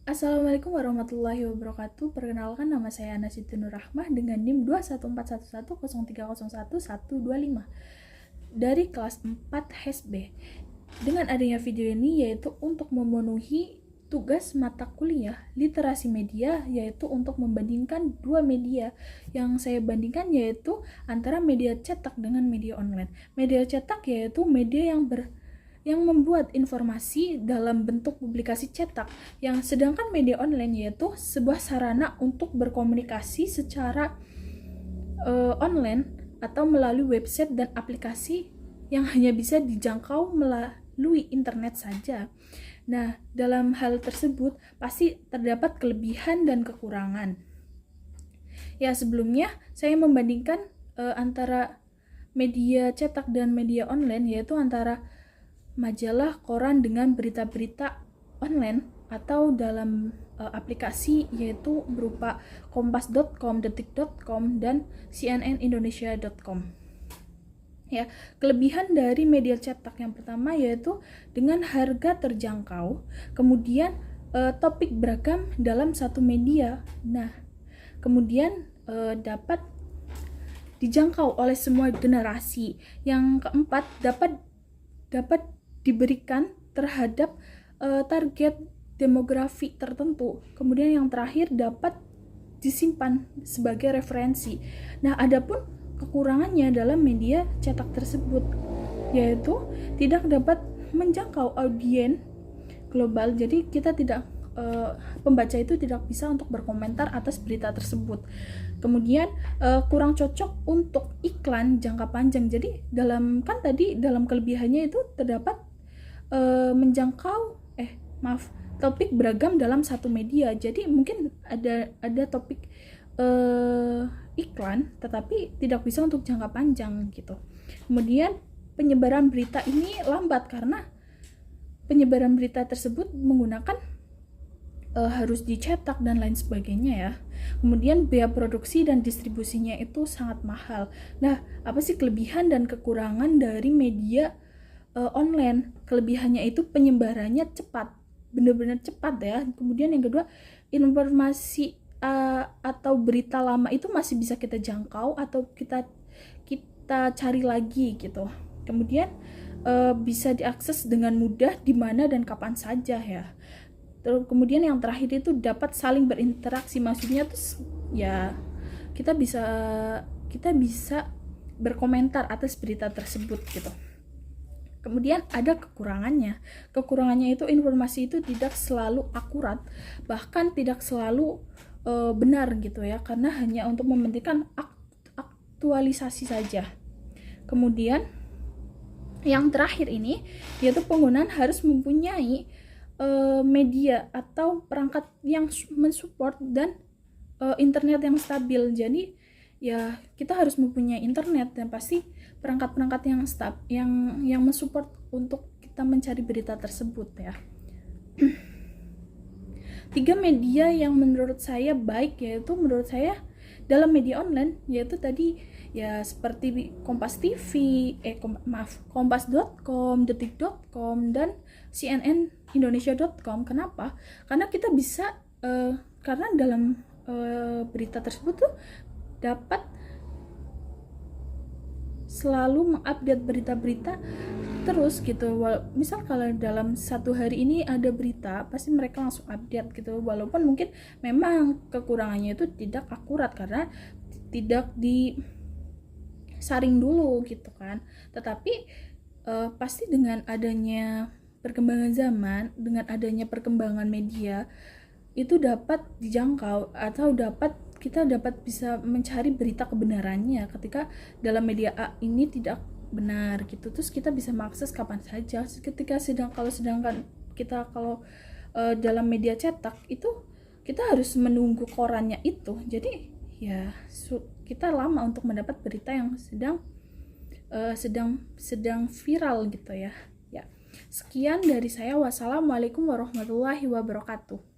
Assalamualaikum warahmatullahi wabarakatuh. Perkenalkan, nama saya Ana Siti Nur Rahmah dengan NIM 2141103011125 dari kelas 4 HSB. Dengan adanya video ini yaitu untuk memenuhi tugas mata kuliah literasi media, yaitu untuk membandingkan dua media. Yang saya bandingkan yaitu antara media cetak dengan media online. Media cetak yaitu media yang membuat informasi dalam bentuk publikasi cetak, yang sedangkan media online yaitu sebuah sarana untuk berkomunikasi secara online atau melalui website dan aplikasi yang hanya bisa dijangkau melalui internet saja. Nah, dalam hal tersebut pasti terdapat kelebihan dan kekurangan. Ya, sebelumnya saya membandingkan antara media cetak dan media online, yaitu antara majalah, koran dengan berita-berita online atau dalam aplikasi, yaitu berupa kompas.com, detik.com, dan cnnindonesia.com. Ya, kelebihan dari media cetak yang pertama yaitu dengan harga terjangkau, kemudian topik beragam dalam satu media. Nah, kemudian dapat dijangkau oleh semua generasi. Yang keempat, dapat diberikan terhadap target demografi tertentu. Kemudian yang terakhir, dapat disimpan sebagai referensi. Nah, adapun kekurangannya dalam media cetak tersebut yaitu tidak dapat menjangkau audiens global. Jadi kita tidak pembaca itu tidak bisa untuk berkomentar atas berita tersebut. Kemudian kurang cocok untuk iklan jangka panjang. Jadi dalam kelebihannya itu terdapat menjangkau topik beragam dalam satu media. Jadi mungkin ada topik iklan tetapi tidak bisa untuk jangka panjang gitu. Kemudian penyebaran berita ini lambat karena penyebaran berita tersebut menggunakan harus dicetak dan lain sebagainya ya. Kemudian biaya produksi dan distribusinya itu sangat mahal. Nah, apa sih kelebihan dan kekurangan dari media online? Kelebihannya itu penyebarannya cepat, benar-benar cepat ya. Kemudian yang kedua, informasi atau berita lama itu masih bisa kita jangkau atau kita cari lagi gitu. Kemudian bisa diakses dengan mudah di mana dan kapan saja ya. Terus kemudian yang terakhir itu dapat saling berinteraksi. Maksudnya tuh ya kita bisa berkomentar atas berita tersebut gitu. Kemudian ada kekurangannya. Kekurangannya itu informasi itu tidak selalu akurat, bahkan tidak selalu benar gitu ya, karena hanya untuk mementingkan aktualisasi saja. Kemudian yang terakhir ini yaitu penggunaan harus mempunyai media atau perangkat yang mensupport dan internet yang stabil. Jadi ya kita harus mempunyai internet dan pasti perangkat-perangkat yang mensupport untuk kita mencari berita tersebut ya. 3 media yang menurut saya baik yaitu menurut saya dalam media online yaitu tadi ya seperti Kompas TV, kompas.com, detik.com, dan cnnindonesia.com. Kenapa? Karena kita bisa karena dalam berita tersebut tuh dapat selalu mengupdate berita-berita terus gitu. Misal kalau dalam satu hari ini ada berita, pasti mereka langsung update gitu. Walaupun mungkin memang kekurangannya itu tidak akurat karena tidak disaring dulu gitu kan. Tetapi pasti dengan adanya perkembangan zaman, dengan adanya perkembangan media, itu dapat dijangkau atau kita dapat bisa mencari berita kebenarannya ketika dalam media A ini tidak benar gitu. Terus kita bisa mengakses kapan saja. Sedangkan kalau dalam media cetak itu kita harus menunggu korannya itu. Jadi ya kita lama untuk mendapat berita yang sedang viral gitu ya. Ya. Sekian dari saya. Wassalamualaikum warahmatullahi wabarakatuh.